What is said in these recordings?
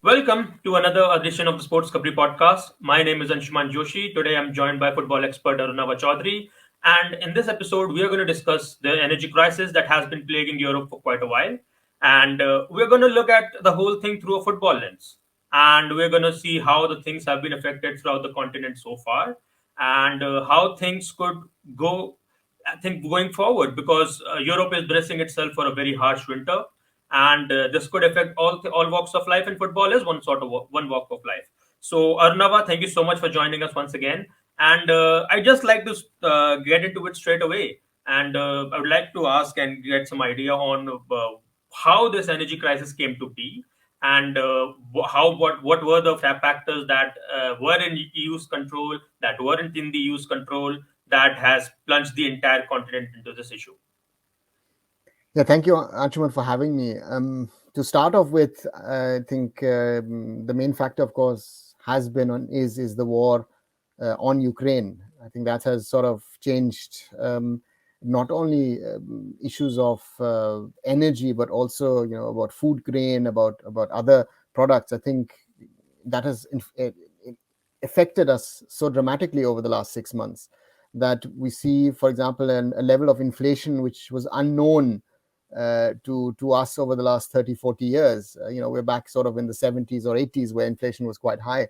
Welcome to another edition of the SportsKhabri podcast. My name is Anshuman Joshi. Today I'm joined by football expert Arunava Chaudhuri. And in this episode, we are going to discuss the energy crisis that has been plaguing Europe for quite a while. And we're going to look at the whole thing through a football lens. And we're going to see how the things have been affected throughout the continent so far and how things could go, I think, going forward because Europe is bracing itself for a very harsh winter and this could affect all walks of life, and football is one walk of life. So Arnava, thank you so much for joining us once again, and I just like to get into it straight away, and I would like to ask and get some idea on how this energy crisis came to be, and what were the factors that were in EU's control, that weren't in the EU's control, that has plunged the entire continent into this issue. Yeah, thank you, Anshuman, for having me. To start off with, I think the main factor, of course, has been is the war on Ukraine. I think that has sort of changed not only issues of energy, but also about food grain, about other products. I think that has affected us so dramatically over the last 6 months that we see, for example, a level of inflation which was unknown to us over the last 30, 40 years. We're back sort of in the 70s or 80s where inflation was quite high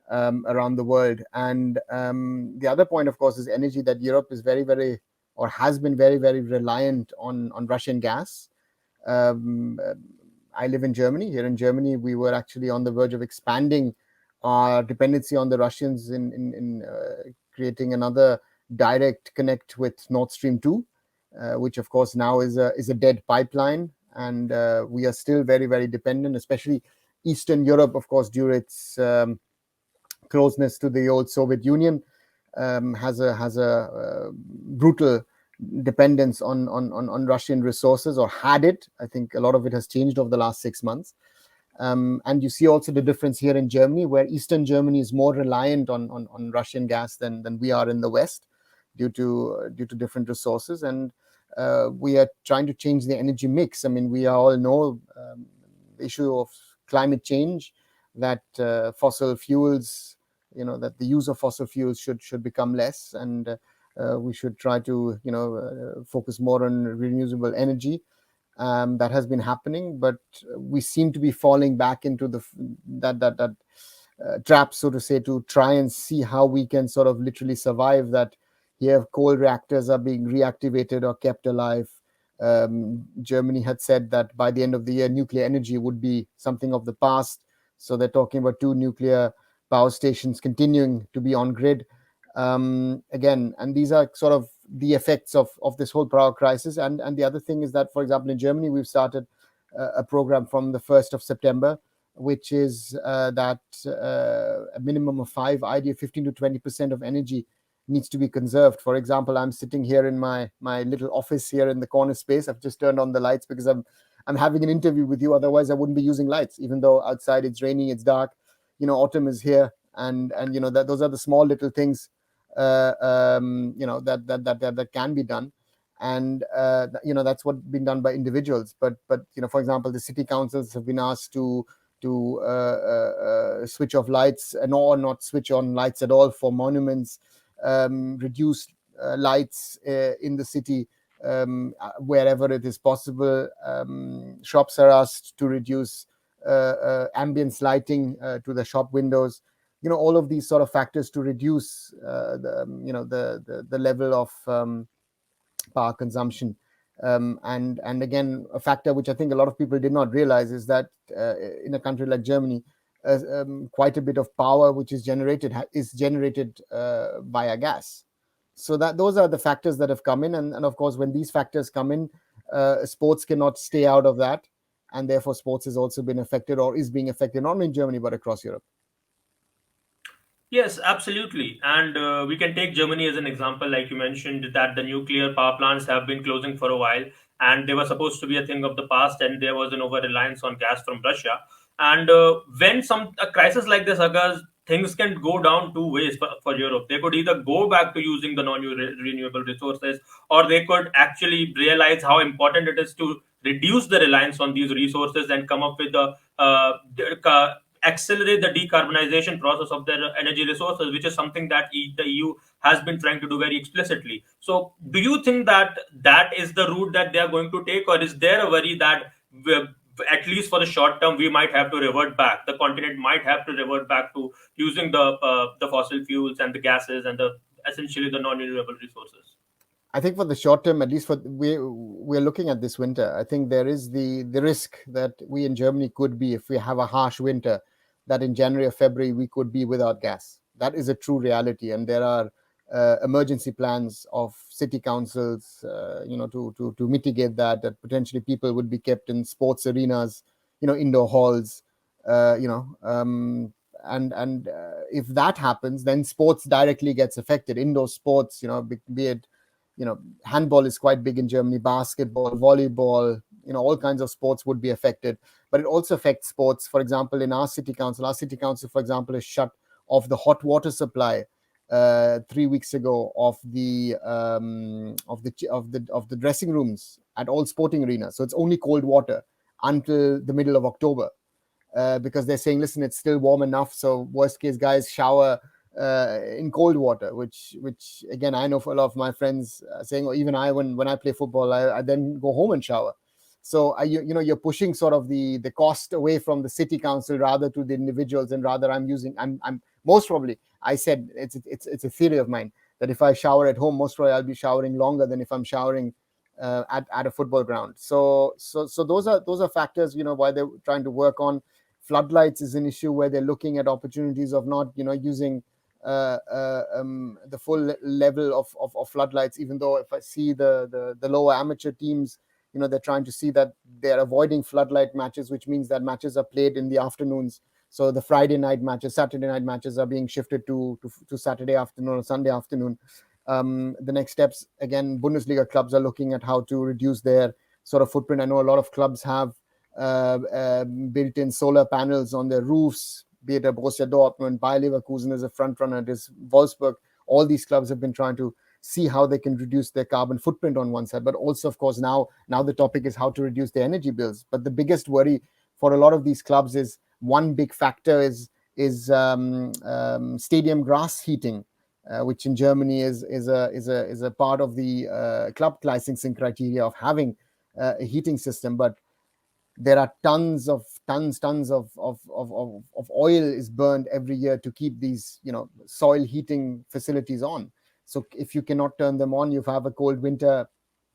around the world. And the other point, of course, is energy, that Europe is very, very, or has been very, very reliant on Russian gas. Um, I live in Germany. Here in Germany, we were actually on the verge of expanding our dependency on the Russians in creating another direct connect with Nord Stream 2, which of course now is a dead pipeline, and we are still very, very dependent, especially Eastern Europe, of course, due to its closeness to the old Soviet Union, has a brutal dependence on Russian resources, or had it. I think a lot of it has changed over the last 6 months. And you see also the difference here in Germany, where Eastern Germany is more reliant on Russian gas than we are in the West, due to different resources. And we are trying to change the energy mix. I mean, we all know the issue of climate change, that fossil fuels, that the use of fossil fuels should become less, and we should try to focus more on renewable energy. That has been happening, but we seem to be falling back into that trap, so to say, to try and see how we can sort of literally survive that. Here, coal reactors are being reactivated or kept alive. Germany had said that by the end of the year, nuclear energy would be something of the past. So they're talking about 2 nuclear power stations continuing to be on grid again. And these are sort of the effects of this whole power crisis. And the other thing is that, for example, in Germany, we've started a program from the 1st of September, which is that a minimum of 15 to 20% of energy needs to be conserved. For example, I'm sitting here in my little office here in the corner space. I've just turned on the lights because I'm having an interview with you. Otherwise, I wouldn't be using lights, even though outside it's raining, it's dark. Autumn is here, and that those are the small little things that can be done. And that's what been done by individuals. But for example, the city councils have been asked to switch off lights or not switch on lights at all for monuments, reduce lights in the city wherever it is possible. Shops are asked to reduce ambience lighting to the shop windows. All of these sort of factors to reduce the level of power consumption. And again, a factor which I think a lot of people did not realize is that in a country like Germany, quite a bit of power which is generated via gas. So that those are the factors that have come in, and of course, when these factors come in, sports cannot stay out of that, and therefore sports has also been affected, or is being affected, not only in Germany but across Europe. Yes, absolutely. And we can take Germany as an example, like you mentioned, that the nuclear power plants have been closing for a while, and they were supposed to be a thing of the past, and there was an over reliance on gas from Russia. And when a crisis like this occurs, things can go down two ways for Europe. They could either go back to using the non-renewable resources, or they could actually realize how important it is to reduce the reliance on these resources and come up with accelerate the decarbonization process of their energy resources, which is something that the EU has been trying to do very explicitly. So, do you think that that is the route that they are going to take, or is there a worry that at least for the short term, we might have to revert back? The continent might have to revert back to using the fossil fuels and the gases and the essentially the non-renewable resources. I think for the short term, at least for we're looking at this winter. I think there is the risk that we in Germany could be, if we have a harsh winter, that in January or February we could be without gas. That is a true reality, and there are emergency plans of city councils, to mitigate that. That potentially people would be kept in sports arenas, indoor halls, and if that happens, then sports directly gets affected. Indoor sports, be it handball is quite big in Germany, basketball, volleyball, all kinds of sports would be affected. But it also affects sports. For example, in our city council, for example, is shut off the hot water supply 3 weeks ago of the dressing rooms at all sporting arenas. So it's only cold water until the middle of October. Because they're saying, listen, it's still warm enough. So worst case, guys shower in cold water, which again, I know for a lot of my friends saying, or even I, when I play football, I then go home and shower. So you're pushing sort of the cost away from the city council rather to the individuals, and rather I'm most probably, I said it's a theory of mine, that if I shower at home, most probably I'll be showering longer than if I'm showering at a football ground. So those are factors, why they're trying to work on. Floodlights is an issue where they're looking at opportunities of not using the full level of floodlights, even though if I see the lower amateur teams, they're trying to see that they're avoiding floodlight matches, which means that matches are played in the afternoons. So the Friday night matches, Saturday night matches are being shifted to Saturday afternoon or Sunday afternoon. The next steps, again, Bundesliga clubs are looking at how to reduce their sort of footprint. I know a lot of clubs have built-in solar panels on their roofs, be it a Borussia Dortmund, Bayer Leverkusen is a front runner, it is Wolfsburg. All these clubs have been trying to see how they can reduce their carbon footprint on one side, but also, of course, now the topic is how to reduce their energy bills. But the biggest worry for a lot of these clubs is one big factor is stadium grass heating, which in Germany is a part of the club licensing criteria of having a heating system. But there are tons of oil is burned every year to keep these soil heating facilities on. So if you cannot turn them on, you have a cold winter,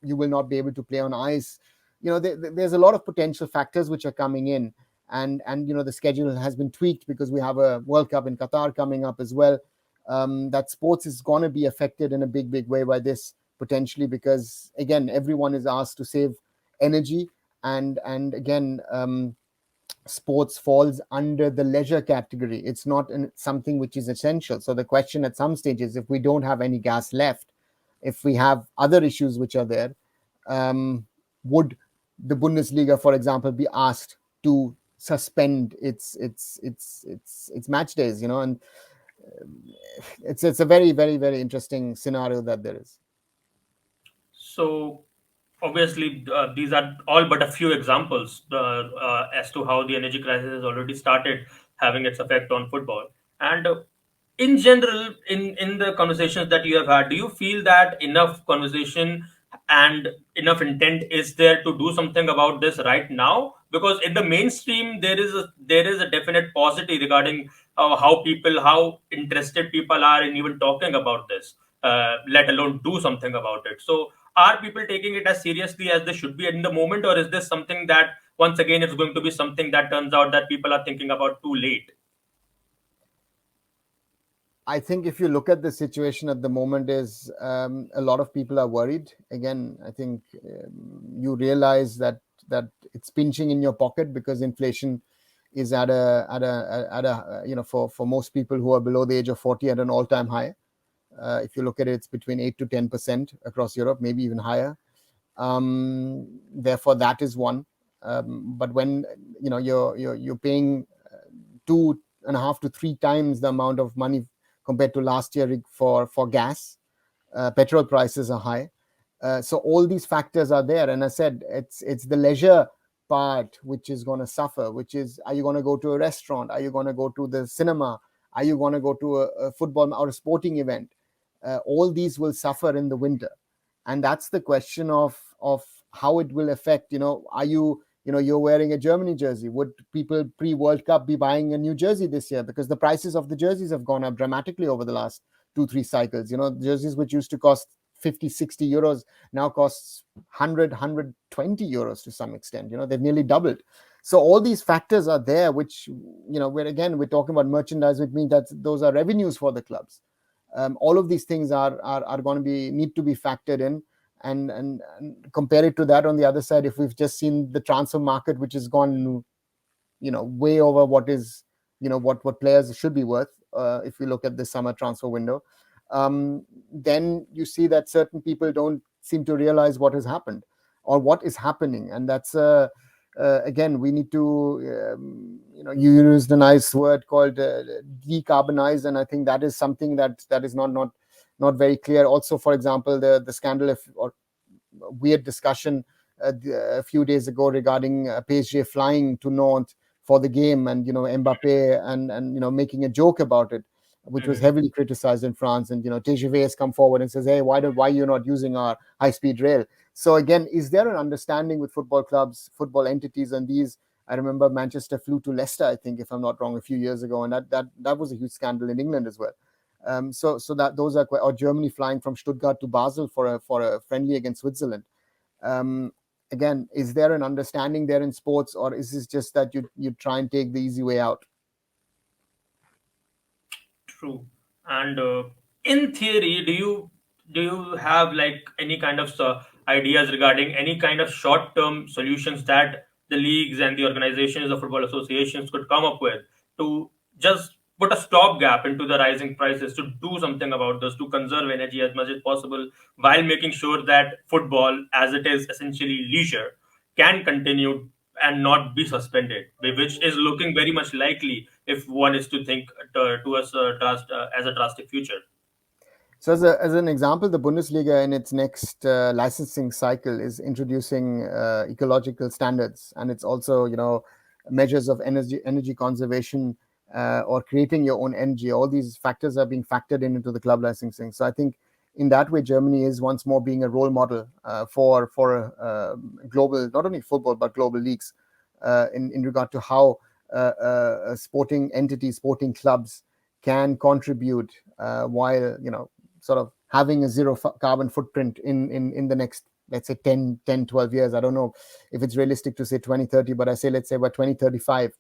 you will not be able to play on ice. There's a lot of potential factors which are coming in, and the schedule has been tweaked because we have a World Cup in Qatar coming up as well. That sports is going to be affected in a big way by this, potentially, because again, everyone is asked to save energy, and again, sports falls under the leisure category. It's not something which is essential. So the question at some stage is, if we don't have any gas left, if we have other issues which are there, would the Bundesliga, for example, be asked to suspend its match days? And it's a very interesting scenario that there is. So obviously, these are all but a few examples as to how the energy crisis has already started having its effect on football. And in general, in the conversations that you have had, do you feel that enough conversation and enough intent is there to do something about this right now? Because in the mainstream, there is a definite paucity regarding how interested people are in even talking about this, let alone do something about it. So are people taking it as seriously as they should be in the moment, or is this something that once again it's going to be something that turns out that people are thinking about too late? I think if you look at the situation at the moment, is a lot of people are worried. Again, I think you realize that it's pinching in your pocket, because inflation is at a for most people who are below the age of 40, at an all-time high. If you look at it, it's between 8 to 10% across Europe, maybe even higher. Therefore, that is one. But when you're paying 2.5 to 3 times the amount of money compared to last year for gas, petrol prices are high. So all these factors are there, and I said it's the leisure part which is going to suffer, which is, are you going to go to a restaurant? Are you going to go to the cinema? Are you going to go to a football or a sporting event? All these will suffer in the winter. And that's the question of how it will affect. Are you, you're wearing a Germany jersey. Would people pre-World Cup be buying a new jersey this year? Because the prices of the jerseys have gone up dramatically over the last 2-3 cycles. Jerseys which used to cost 50-60 euros now costs 100-120 euros to some extent. They've nearly doubled. So all these factors are there, which, where again we're talking about merchandise, which means that those are revenues for the clubs. All of these things are going to need to be factored in, and compare it to that on the other side. If we've just seen the transfer market, which has gone way over what is, what players should be worth, if you look at the summer transfer window, then you see that certain people don't seem to realize what has happened or what is happening. And that's again, we need to you used a nice word called decarbonise, and I think that is something that is not very clear. Also, for example, the scandal or weird discussion a few days ago regarding PSG flying to Nantes for the game, and Mbappe and making a joke about it, which was Mhm. heavily criticized in France. And TGV has come forward and says, hey, why you're not using our high speed rail? So again, is there an understanding with football clubs, football entities, and these? I remember Manchester flew to Leicester, I think, if I'm not wrong, a few years ago, and that was a huge scandal in England as well. So that those are or Germany flying from Stuttgart to Basel for a friendly against Switzerland. Um, Again, is there an understanding there in sports, or is this just that you try and take the easy way out? True. And in theory, do you have like any kind of ideas regarding any kind of short-term solutions that the leagues and the organizations, the football associations could come up with to just put a stopgap into the rising prices, to do something about this, to conserve energy as much as possible, while making sure that football, as it is essentially leisure, can continue and not be suspended, which is looking very much likely if one is to think towards as a drastic future. So, as an example, the Bundesliga in its next licensing cycle is introducing ecological standards, and it's also, measures of energy conservation, or creating your own energy. All these factors are being factored into the club licensing. So, I think in that way, Germany is once more being a role model for global, not only football but global leagues, in regard to how sporting entities, sporting clubs can contribute while sort of having a zero carbon footprint in the next, let's say, 10, 12 years. I don't know if it's realistic to say 2030, but I say, let's say by 2035.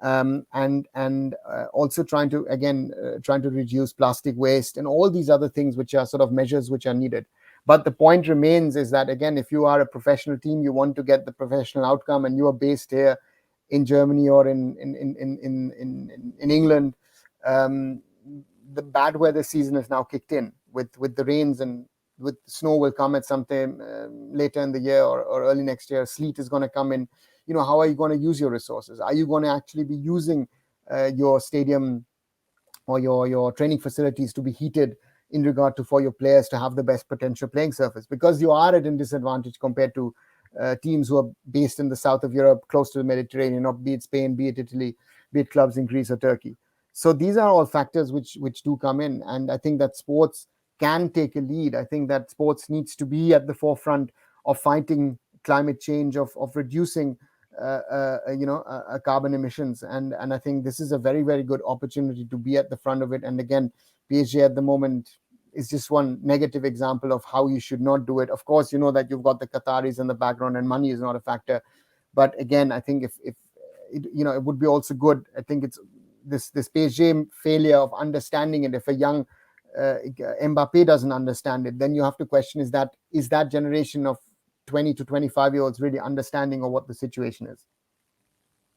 And also trying to reduce plastic waste and all these other things, which are sort of measures which are needed. But the point remains is that, again, if you are a professional team, you want to get the professional outcome, and you are based here in Germany or in England. um, the bad weather season is now kicked in with the rains, and with snow will come at some time later in the year, or early next year. Sleet is going to come in. How are you going to use your resources? Are you going to actually be using your stadium or your training facilities to be heated in regard to for your players to have the best potential playing surface? Because you are at a disadvantage compared to teams who are based in the south of Europe, close to the Mediterranean, or be it Spain, be it Italy, be it clubs in Greece or Turkey. So these are all factors which do come in, and I think that sports can take a lead. I think that sports needs to be at the forefront of fighting climate change, of reducing carbon emissions, and I think this is a very, very good opportunity to be at the front of it. And again, PSG at the moment is just one negative example of how you should not do it. Of course, that you've got the Qataris in the background, and money is not a factor. But again, I think if it, it would be also good. I think it's this PSG failure of understanding it. If a young Mbappe doesn't understand it, then you have to question: is that generation of 20 to 25-year-olds really understanding of what the situation is?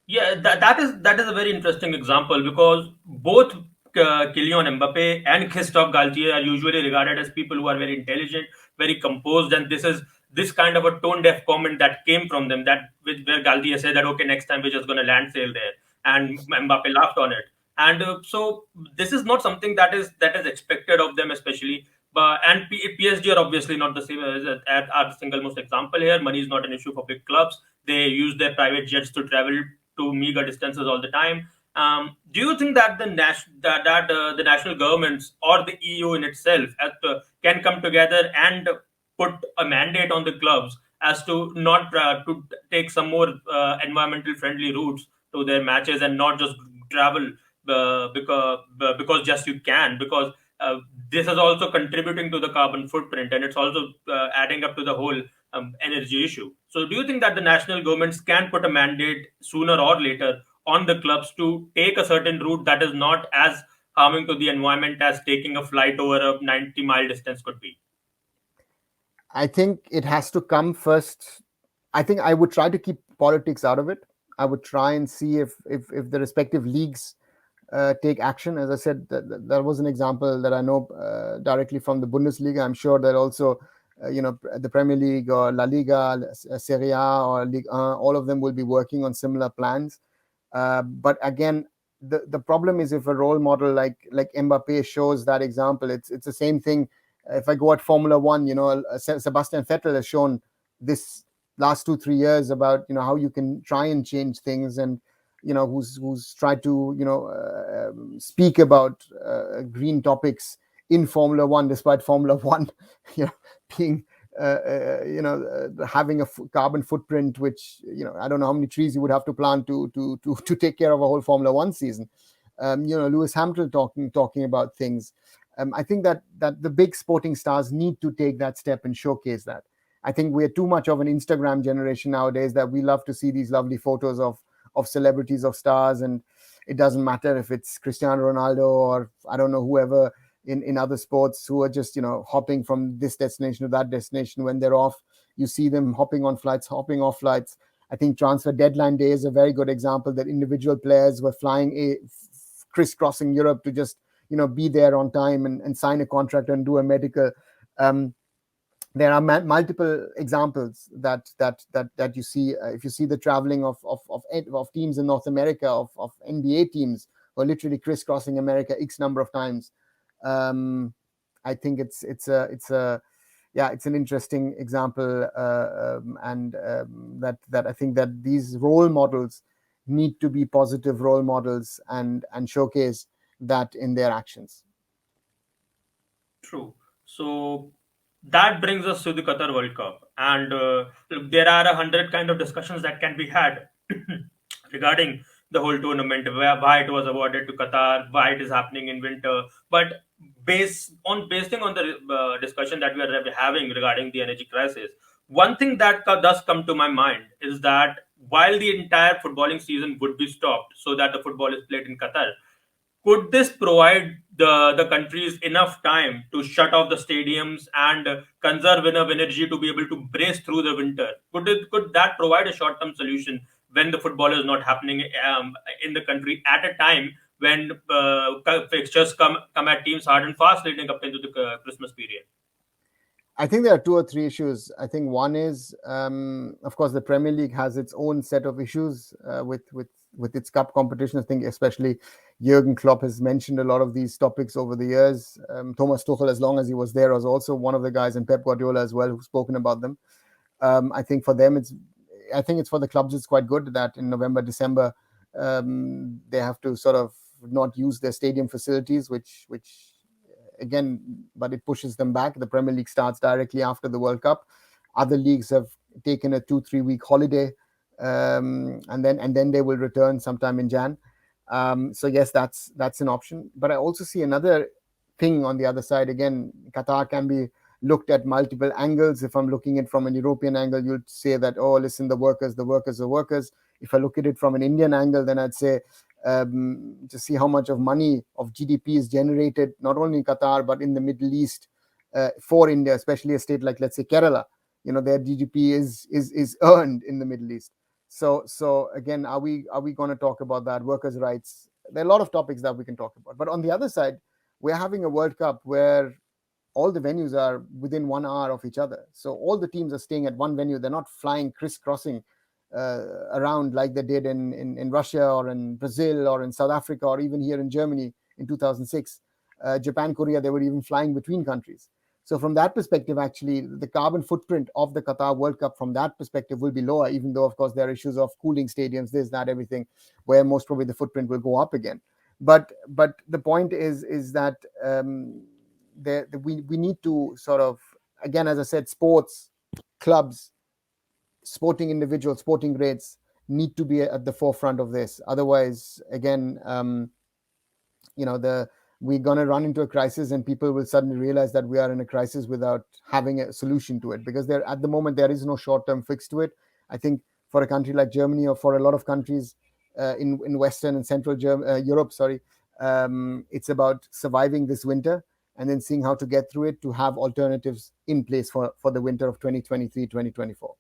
Yeah, that is a very interesting example, because both Kylian Mbappe and Christophe Galtier are usually regarded as people who are very intelligent, very composed, and this kind of a tone deaf comment that came from them, that where Galtier said that, okay, next time we're just going to land sail there, and Mbappe laughed on it. And so this is not something that is expected of them, especially. But PSG are obviously not the same as are the single most example here. Money is not an issue for big clubs. They use their private jets to travel to meager distances all the time. Do you think that the national governments or the EU in itself can come together and put a mandate on the clubs as to not to take some more environmental friendly routes to their matches and not just travel because just you can, because this is also contributing to the carbon footprint, and it's also adding up to the whole energy issue. So, do you think that the national governments can put a mandate sooner or later on the clubs to take a certain route that is not as harming to the environment as taking a flight over a 90-mile distance could be? I think it has to come first. I think I would try to keep politics out of it. I would try and see if the respective leagues take action. As I said, that was an example that I know directly from the Bundesliga. I'm sure that also, the Premier League or La Liga, Serie A or Ligue 1, all of them will be working on similar plans. But again, the problem is if a role model like Mbappe shows that example, it's the same thing. If I go at Formula One, Sebastian Vettel has shown this last 2-3 years about how you can try and change things, and who's tried to speak about green topics in Formula One, despite Formula One being having a carbon footprint, which I don't know how many trees you would have to plant to take care of a whole Formula One season. Lewis Hamilton talking about things. I think that the big sporting stars need to take that step and showcase that. I think we're too much of an Instagram generation nowadays, that we love to see these lovely photos of celebrities, of stars, and it doesn't matter if it's Cristiano Ronaldo or I don't know, whoever in other sports, who are just hopping from this destination to that destination. When they're off, you see them hopping on flights, hopping off flights. I think transfer deadline day is a very good example, that individual players were flying crisscrossing Europe to just be there on time and sign a contract and do a medical. There are multiple examples that you see. If you see the traveling of teams in North America, of NBA teams who are literally crisscrossing America X number of times. I think it's an interesting example, and that I think that these role models need to be positive role models and showcase that in their actions. True. So that brings us to the Qatar World Cup, and look, there are 100 kind of discussions that can be had regarding the whole tournament, why it was awarded to Qatar, why it is happening in winter. But basing on the discussion that we are having regarding the energy crisis, one thing that does come to my mind is that while the entire footballing season would be stopped so that the football is played in Qatar, could this provide the countries enough time to shut off the stadiums and conserve enough energy to be able to brace through the winter? Could that provide a short term solution when the football is not happening in the country at a time when fixtures come at teams hard and fast leading up into the Christmas period? I think there are two or three issues. I think one is, of course, the Premier League has its own set of issues with its cup competition. I think especially Jurgen Klopp has mentioned a lot of these topics over the years. Thomas Tuchel, as long as he was there, was also one of the guys, and Pep Guardiola as well, who've spoken about them. I think for them, it's for the clubs, it's quite good that in November, December, they have to sort of not use their stadium facilities, which again, but it pushes them back. The Premier League starts directly after the World Cup. Other leagues have taken a 2-3 week holiday, and then they will return sometime in Jan. So yes, that's an option. But I also see another thing on the other side. Again, Qatar can be looked at multiple angles. If I'm looking at it from an European angle, you'd say that, oh, listen, the workers. If I look at it from an Indian angle, then I'd say, to see how much of money of GDP is generated not only in Qatar but in the Middle East for India, especially a state like, let's say, Kerala. Their GDP is earned in the Middle East. So again, are we going to talk about that? Workers' rights. There are a lot of topics that we can talk about. But on the other side, we're having a World Cup where all the venues are within 1 hour of each other. So all the teams are staying at one venue. They're not flying crisscrossing around like they did in Russia or in Brazil or in South Africa or even here in Germany in 2006. Japan, Korea, they were even flying between countries. So from that perspective, actually, the carbon footprint of the Qatar World Cup from that perspective will be lower, even though, of course, there are issues of cooling stadiums, this, that, everything, where most probably the footprint will go up again. But the point is that we need to sort of, again, as I said, sports clubs, sporting individuals, sporting grades need to be at the forefront of this. Otherwise, again, the we're going to run into a crisis, and people will suddenly realize that we are in a crisis without having a solution to it, because there at the moment there is no short-term fix to it. I think for a country like Germany, or for a lot of countries in Western and Central Europe, sorry, it's about surviving this winter and then seeing how to get through it, to have alternatives in place for the winter of 2023 2024.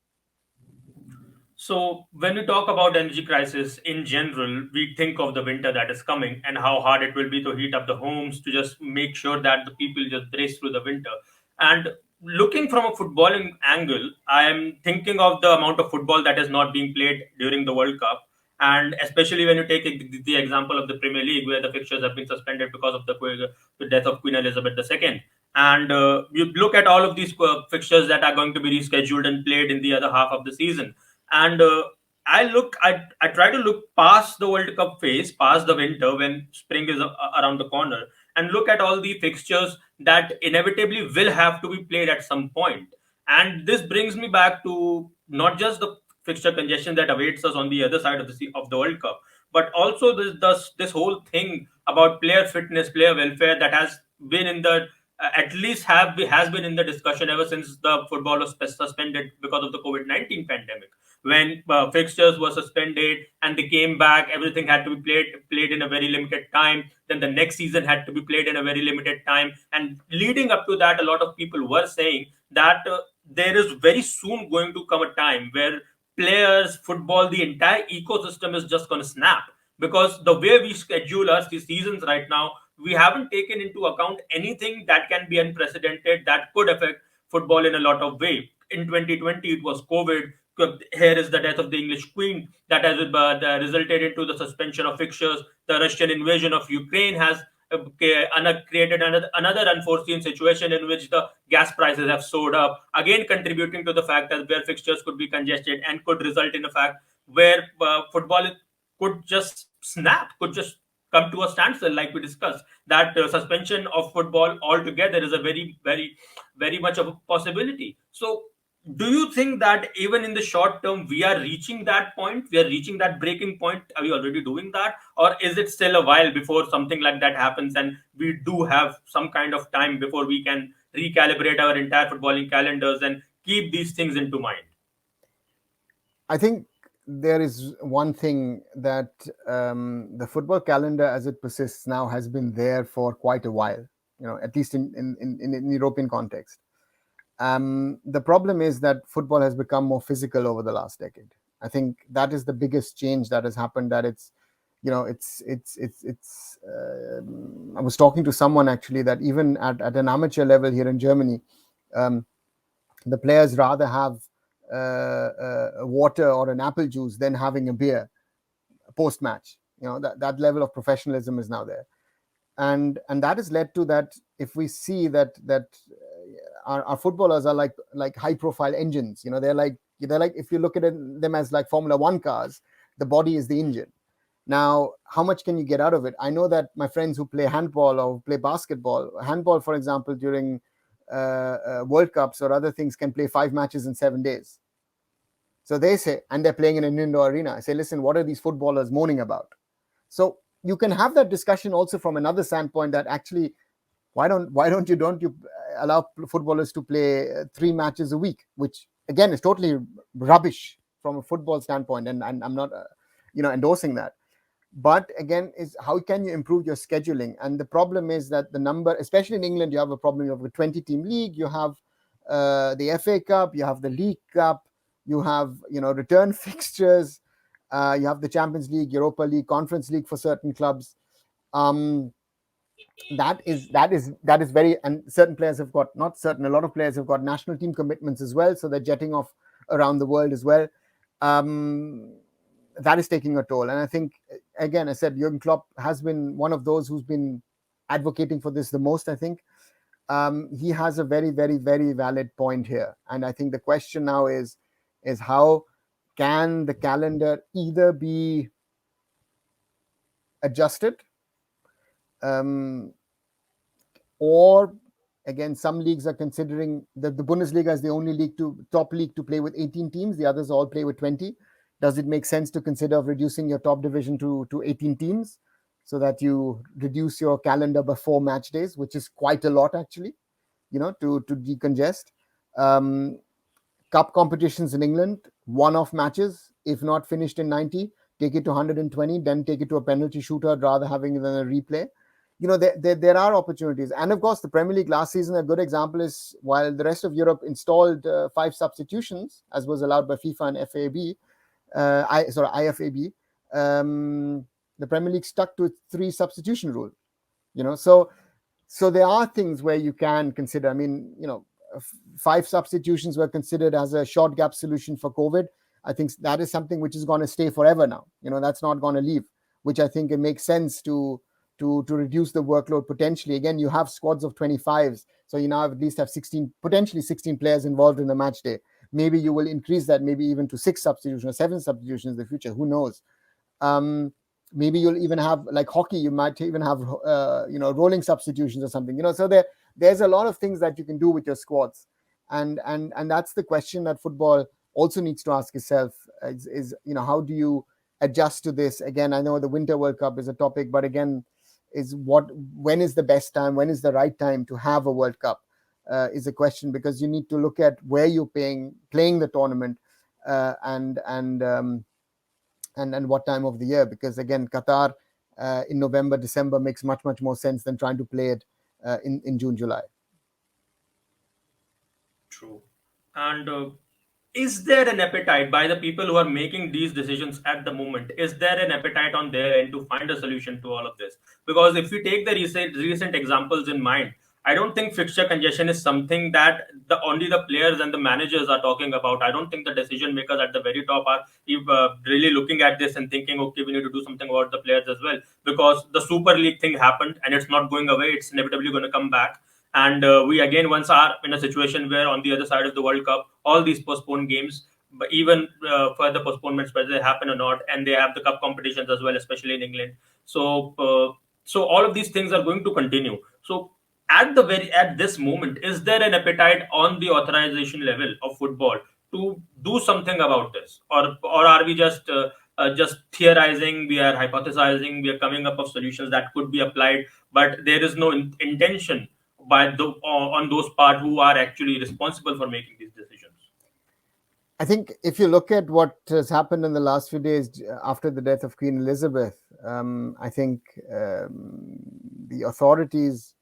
So, when we talk about energy crisis in general, we think of the winter that is coming and how hard it will be to heat up the homes, to just make sure that the people just brace through the winter. And looking from a footballing angle, I am thinking of the amount of football that is not being played during the World Cup. And especially when you take the example of the Premier League, where the fixtures have been suspended because of the death of Queen Elizabeth II. And you look at all of these fixtures that are going to be rescheduled and played in the other half of the season, and I try to look past the World Cup phase, past the winter when spring is around the corner, and look at all the fixtures that inevitably will have to be played at some point. And this brings me back to not just the fixture congestion that awaits us on the other side of the World Cup, but also this whole thing about player fitness, player welfare, that has been in the at least has been in the discussion ever since the football was suspended because of the COVID-19 pandemic. When fixtures were suspended and they came back, everything had to be played in a very limited time. Then the next season had to be played in a very limited time, and leading up to that, a lot of people were saying that there is very soon going to come a time where players, football, the entire ecosystem is just going to snap, because the way we schedule our seasons right now, we haven't taken into account anything that can be unprecedented, that could affect football in a lot of way. In 2020, it was COVID. Here is the death of the English Queen that has resulted into the suspension of fixtures. The Russian invasion of Ukraine has created another unforeseen situation in which the gas prices have soared up, again contributing to the fact that where fixtures could be congested and could result in a fact where football could just snap, could just come to a standstill, like we discussed. That suspension of football altogether is a very much of a possibility. So, do you think that even in the short term we are reaching that point, we are reaching that breaking point? Are we already doing that, or is it still a while before something like that happens, and we do have some kind of time before we can recalibrate our entire footballing calendars and keep these things into mind? I think there is one thing that the football calendar as it persists now has been there for quite a while, at least in European context. The problem is that football has become more physical over the last decade. I think that is the biggest change that has happened. That I was talking to someone actually that even at an amateur level here in Germany, the players rather have water or an apple juice than having a beer post match. That level of professionalism is now there, and that has led to that. If we see that our footballers are like high profile engines, they're like if you look at them as like Formula One cars, the body is the engine. Now, how much can you get out of it? I know that my friends who play handball or play handball, for example, during World Cups or other things, can play 5 matches in 7 days. So they say, and they're playing in an indoor arena. I say, listen, what are these footballers moaning about? So you can have that discussion also from another standpoint, that actually, why don't you allow footballers to play 3 matches a week, which again is totally rubbish from a football standpoint, and I'm not endorsing that. But again, is how can you improve your scheduling? And the problem is that the number, especially in England, you have a problem of a 20-team league. You have the FA Cup, you have the League Cup, you have return fixtures, you have the Champions League, Europa League, Conference League for certain clubs. That is very, and certain players have got, not certain, a lot of players have got national team commitments as well, so they're jetting off around the world as well. That is taking a toll. And I think, again, I said Jurgen Klopp has been one of those who's been advocating for this the most, I think. he has a very, very, very valid point here. And I think the question now is how can the calendar either be adjusted, um, or again, some leagues are considering that the Bundesliga is the only top league to play with 18 teams. The others all play with 20. Does it make sense to consider reducing your top division to 18 teams so that you reduce your calendar by 4 match days, which is quite a lot actually, to decongest. Um, Cup competitions in England, one-off matches, if not finished in 90, take it to 120, then take it to a penalty shootout rather having than a replay. There are opportunities. And of course, the Premier League last season, a good example is while the rest of Europe installed 5 substitutions, as was allowed by FIFA and FAB, IFAB, the Premier League stuck to its 3 substitution rule. So there are things where you can consider. I mean, 5 substitutions were considered as a short gap solution for COVID. I think that is something which is going to stay forever now. That's not going to leave, which I think it makes sense to reduce the workload potentially. Again, you have squads of 25s, so you now at least have 16, potentially 16 players involved in the match day. Maybe you will increase that maybe even to 6 substitutions or 7 substitutions in the future. Who knows? Um, Maybe you'll even have, like hockey, you might even have rolling substitutions or something. So there's a lot of things that you can do with your squads, and that's the question that football also needs to ask itself: is how do you adjust to this? Again, I know the Winter World Cup is a topic, but again, when is the best time? When is the right time to have a World Cup? Is a question, because you need to look at where you're playing the tournament, and what time of the year, because again, Qatar in November, December makes much more sense than trying to play it in June, July. True. And is there an appetite by the people who are making these decisions at the moment? Is there an appetite on their end to find a solution to all of this? Because if we take the recent examples in mind, I don't think fixture congestion is something that only the players and the managers are talking about. I don't think the decision makers at the very top are really looking at this and thinking, okay, we need to do something about the players as well. Because the Super League thing happened and it's not going away. It's inevitably going to come back. And we again once are in a situation where on the other side of the World Cup, all these postponed games, but even further postponements, whether they happen or not, and they have the cup competitions as well, especially in England. So all of these things are going to continue. So at this moment, is there an appetite on the authorization level of football to do something about this, or are we just theorizing? We are hypothesizing. We are coming up of solutions that could be applied, but there is no intention on those part who are actually responsible for making these decisions. I think if you look at what has happened in the last few days after the death of Queen Elizabeth, I think the authorities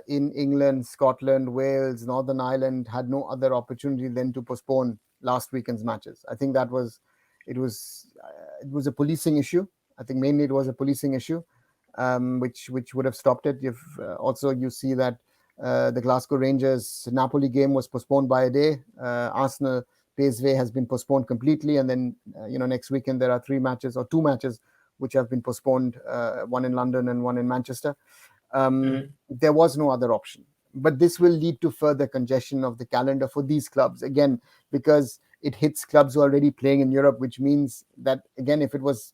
in England, Scotland, Wales, Northern Ireland had no other opportunity than to postpone last weekend's matches. I think it was a policing issue. I think mainly it was a policing issue, which would have stopped it. If also you see that the Glasgow Rangers Napoli game was postponed by a day. Arsenal PSV has been postponed completely, and then next weekend there are 2 matches which have been postponed, one in London and one in Manchester. There was no other option. But this will lead to further congestion of the calendar for these clubs, again, because it hits clubs who are already playing in Europe, which means that, again, if it was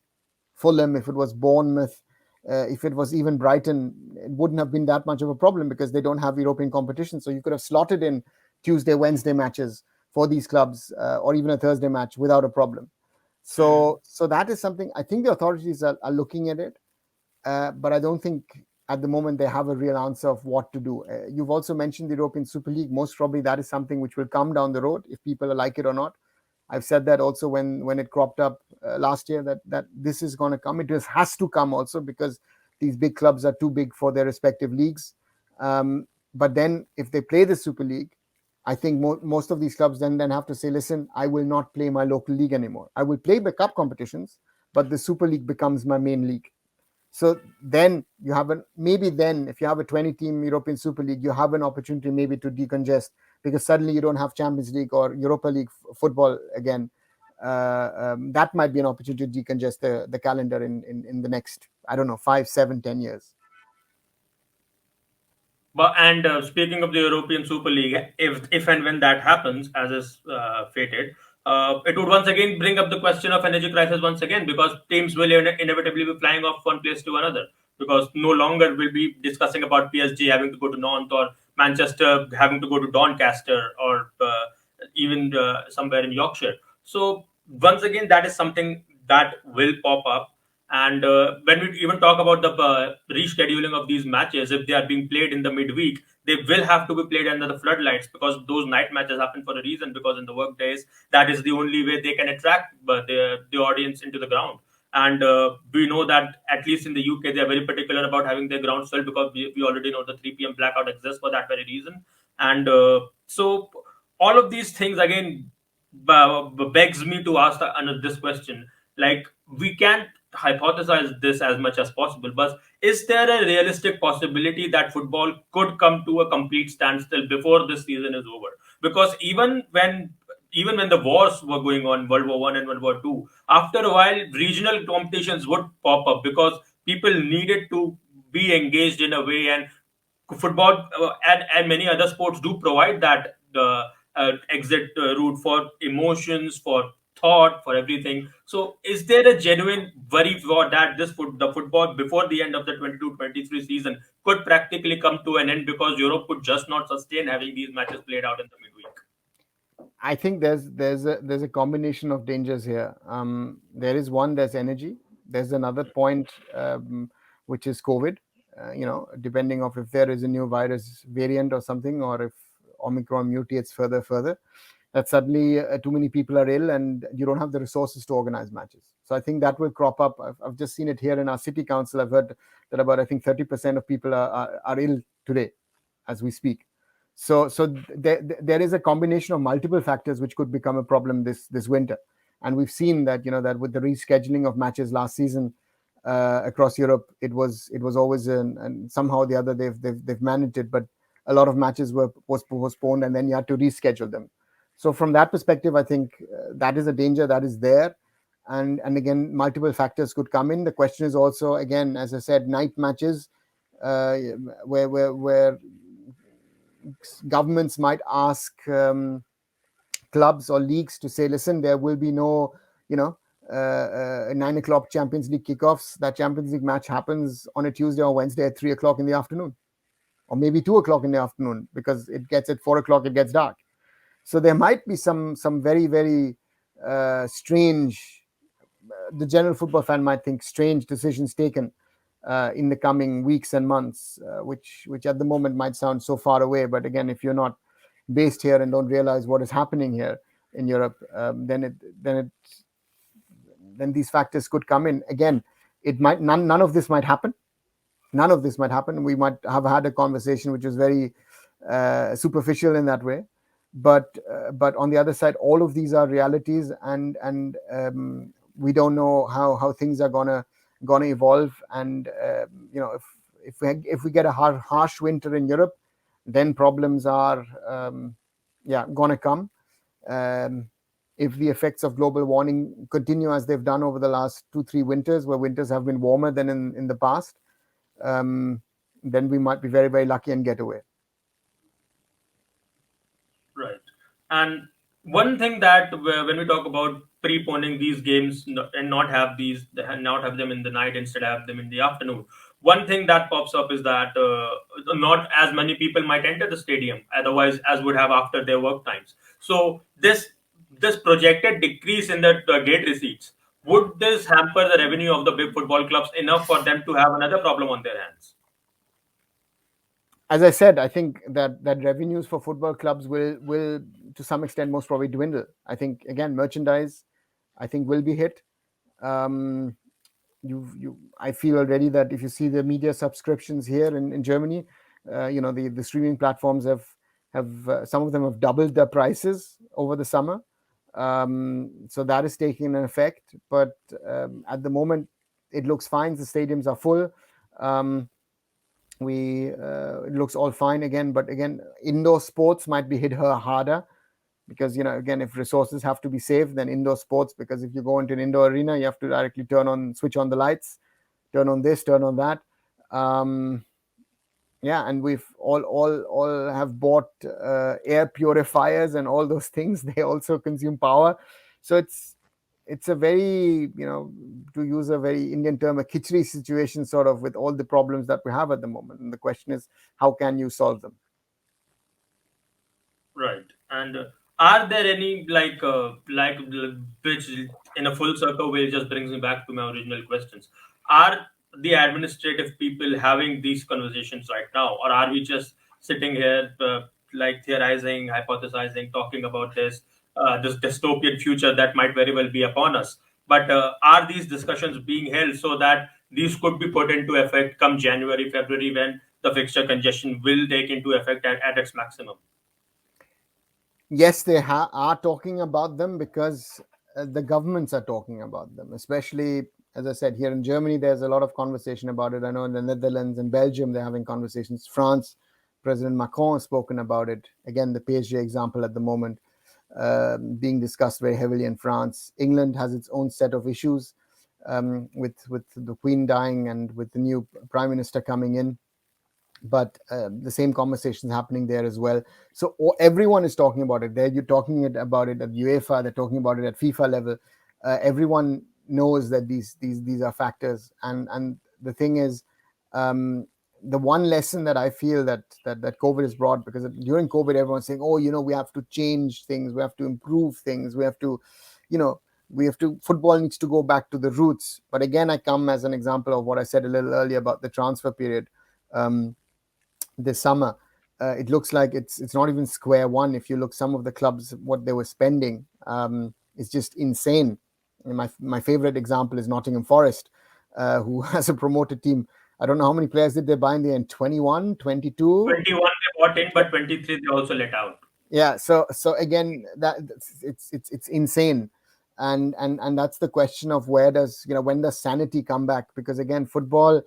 Fulham, if it was Bournemouth, if it was even Brighton, it wouldn't have been that much of a problem because they don't have European competition. So you could have slotted in Tuesday, Wednesday matches for these clubs, or even a Thursday match without a problem. So that is something I think the authorities are looking at it, but I don't think at the moment they have a real answer of what to do. You've also mentioned the European Super League. Most probably that is something which will come down the road if people like it or not. I've said that also when it cropped up last year, that this is going to come. It just has to come also because these big clubs are too big for their respective leagues. But then if they play the Super League, I think most of these clubs then have to say, listen, I will not play my local league anymore. I will play the cup competitions, but the Super League becomes my main league. So then you have if you have a 20-team European Super League, you have an opportunity maybe to decongest because suddenly you don't have Champions League or Europa League football again. That might be an opportunity to decongest the calendar in the next, I don't know, 5, 7, 10 years. But and speaking of the European Super League, if and when that happens, as is fated, it would once again bring up the question of energy crisis once again, because teams will inevitably be flying off one place to another, because no longer will be discussing about PSG having to go to Nantes or Manchester having to go to Doncaster or even somewhere in Yorkshire. So once again, that is something that will pop up. And when we even talk about the rescheduling of these matches, if they are being played in the midweek, they will have to be played under the floodlights, because those night matches happen for a reason. Because in the work days, that is the only way they can attract the audience into the ground. And we know that at least in the UK, they are very particular about having their grounds filled, because we already know the 3 p.m. blackout exists for that very reason. And so all of these things again begs me to ask this question. Like, we can't hypothesize this as much as possible, but is there a realistic possibility that football could come to a complete standstill before this season is over? Because even when the wars were going on, World War One and World War Two, after a while regional competitions would pop up, because people needed to be engaged in a way. And football and many other sports do provide that the exit route for emotions, for thought, for everything. So is there a genuine worry for that the football before the end of the 22-23 season could practically come to an end, because Europe could just not sustain having these matches played out in the midweek? I think there's a combination of dangers here. There is one, there's energy. There's another point, which is COVID. Depending of if there is a new virus variant or something, or if Omicron mutates further, that suddenly too many people are ill and you don't have the resources to organize matches. So I think that will crop up. I've just seen it here in our city council. I've heard that about, I think, 30% of people are ill today as we speak. So there is a combination of multiple factors which could become a problem this winter. And we've seen that, that with the rescheduling of matches last season across Europe, it was always and somehow or the other they've managed it, but a lot of matches was postponed and then you had to reschedule them. So from that perspective, I think that is a danger that is there. And again, multiple factors could come in. The question is also, again, as I said, night matches, uh, where governments might ask clubs or leagues to say, listen, there will be no, 9 o'clock Champions League kickoffs. That Champions League match happens on a Tuesday or Wednesday at 3 o'clock in the afternoon, or maybe 2 o'clock in the afternoon, because it gets at 4 o'clock, it gets dark. So there might be some very, very strange, the general football fan might think, strange decisions taken in the coming weeks and months, which at the moment might sound so far away. But again, if you're not based here and don't realize what is happening here in Europe, then these factors could come in. Again, it might none of this might happen. None of this might happen. We might have had a conversation which is very superficial in that way, but on the other side, all of these are realities, and we don't know how things are gonna evolve. And if we get a harsh winter in Europe, then problems are gonna come. Um, if the effects of global warming continue as they've done over the last 2-3 winters, where winters have been warmer than in the past, um, then we might be very, very lucky and get away. Right. And one thing that when we talk about preponing these games and not have them in the night, instead have them in the afternoon, one thing that pops up is that not as many people might enter the stadium otherwise as would have after their work times. So this projected decrease in the gate receipts, would this hamper the revenue of the big football clubs enough for them to have another problem on their hands? As I said, I think that revenues for football clubs will to some extent most probably dwindle. I think, again, merchandise, I think, will be hit. Um, I feel already that if you see the media subscriptions here in Germany, the streaming platforms have some of them have doubled their prices over the summer. So that is taking an effect. But at the moment, it looks fine. The stadiums are full. Um, we It looks all fine again. But again, indoor sports might be hit harder, because again, if resources have to be saved, then indoor sports, because if you go into an indoor arena, you have to directly switch on the lights, turn on this, turn on that. um, Yeah, and we've all have bought air purifiers and all those things. They also consume power, so it's a very, to use a very Indian term, a khichdi situation, sort of, with all the problems that we have at the moment. And the question is, how can you solve them? Right. And are there any which in a full circle way just brings me back to my original questions? Are the administrative people having these conversations right now, or are we just sitting here like theorizing, hypothesizing, talking about this dystopian future that might very well be upon us? But are these discussions being held so that these could be put into effect come January, February, when the fixture congestion will take into effect at its maximum? Yes, they are talking about them, because the governments are talking about them. Especially, as I said, here in Germany, there's a lot of conversation about it. I know in the Netherlands and Belgium, they're having conversations. France, President Macron has spoken about it. Again, the PSG example at the moment, being discussed very heavily in France. England has its own set of issues, with the Queen dying and with the new Prime Minister coming in, but the same conversation is happening there as well. So everyone is talking about it there. You're talking about it at UEFA, they're talking about it at FIFA level. Everyone knows that these are factors, and the thing is, um, the one lesson that I feel that COVID has brought, because during COVID everyone's saying, oh, we have to change things, we have to improve things, we have to, you know football needs to go back to the roots. But again, I come as an example of what I said a little earlier about the transfer period. Um, this summer. It looks like it's not even square one. If you look, some of the clubs, what they were spending, is just insane. And my favorite example is Nottingham Forest, who has a promoted team. I don't know how many players did they buy in the end. 21, 22. 21 they bought in, but 23 they also let out. Yeah, so again, it's insane. And that's the question of, when does sanity come back? Because again, football,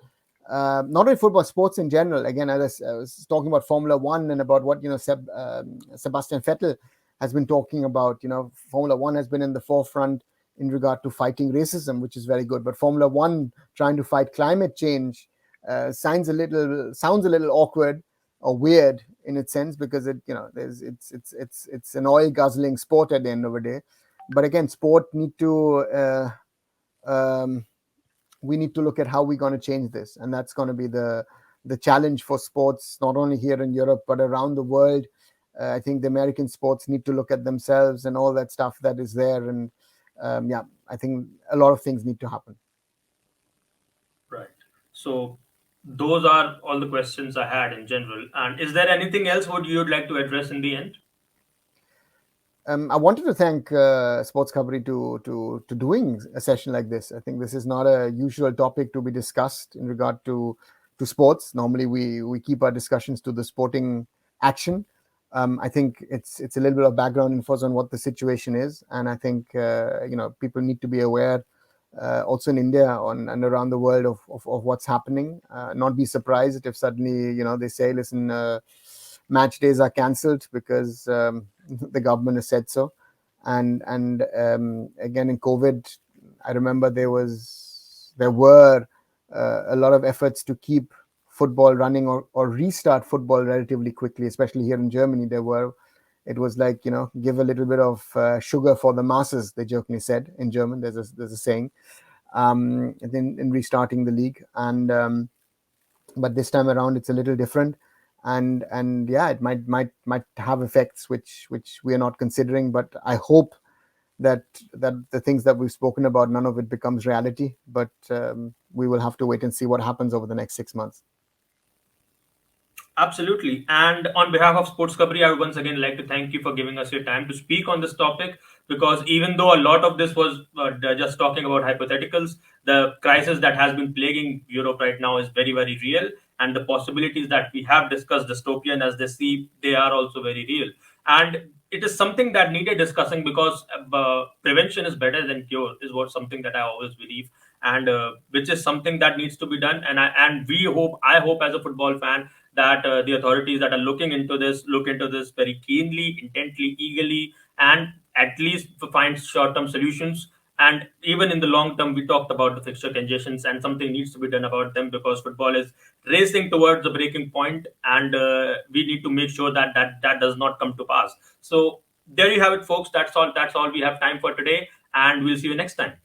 not only football, sports in general, again, as I was talking about Formula One, and about what, Sebastian Vettel has been talking about. Formula One has been in the forefront in regard to fighting racism, which is very good. But Formula One trying to fight climate change sounds a little awkward or weird in its sense, because it's an oil guzzling sport at the end of the day. But again, sport need to um, we need to look at how we're going to change this, and that's going to be the challenge for sports, not only here in Europe but around the world. I think the American sports need to look at themselves and all that stuff that is there. And yeah, I think a lot of things need to happen. Right. So those are all the questions I had in general. And is there anything else would you'd like to address in the end? I wanted to thank SportsKhabri to doing a session like this. I think this is not a usual topic to be discussed in regard to sports. Normally, we keep our discussions to the sporting action. I think it's a little bit of background info on what the situation is, and I think people need to be aware, also in India and around the world, of what's happening. Not be surprised if suddenly they say, listen, match days are cancelled because the government has said so. And again, in COVID, I remember there were a lot of efforts to keep football running, or restart football relatively quickly, especially here in Germany. It was like, give a little bit of sugar for the masses, they jokingly said in German. There's a saying, and then in restarting the league. And but this time around it's a little different. And yeah, it might have effects which we are not considering. But I hope that the things that we've spoken about, none of it becomes reality. But we will have to wait and see what happens over the next 6 months. Absolutely. And on behalf of SportsKhabri, I would once again like to thank you for giving us your time to speak on this topic. Because even though a lot of this was just talking about hypotheticals, the crisis that has been plaguing Europe right now is very, very real. And the possibilities that we have discussed, dystopian as they see, they are also very real. And it is something that needed discussing, because prevention is better than cure, is what something that I always believe. And which is something that needs to be done. And I hope as a football fan that the authorities that are looking into this look into this very keenly, intently, eagerly, and at least find short-term solutions. And even in the long term, we talked about the fixture congestions, and something needs to be done about them because football is racing towards the breaking point, and we need to make sure that that does not come to pass. So there you have it, folks. That's all we have time for today, and we'll see you next time.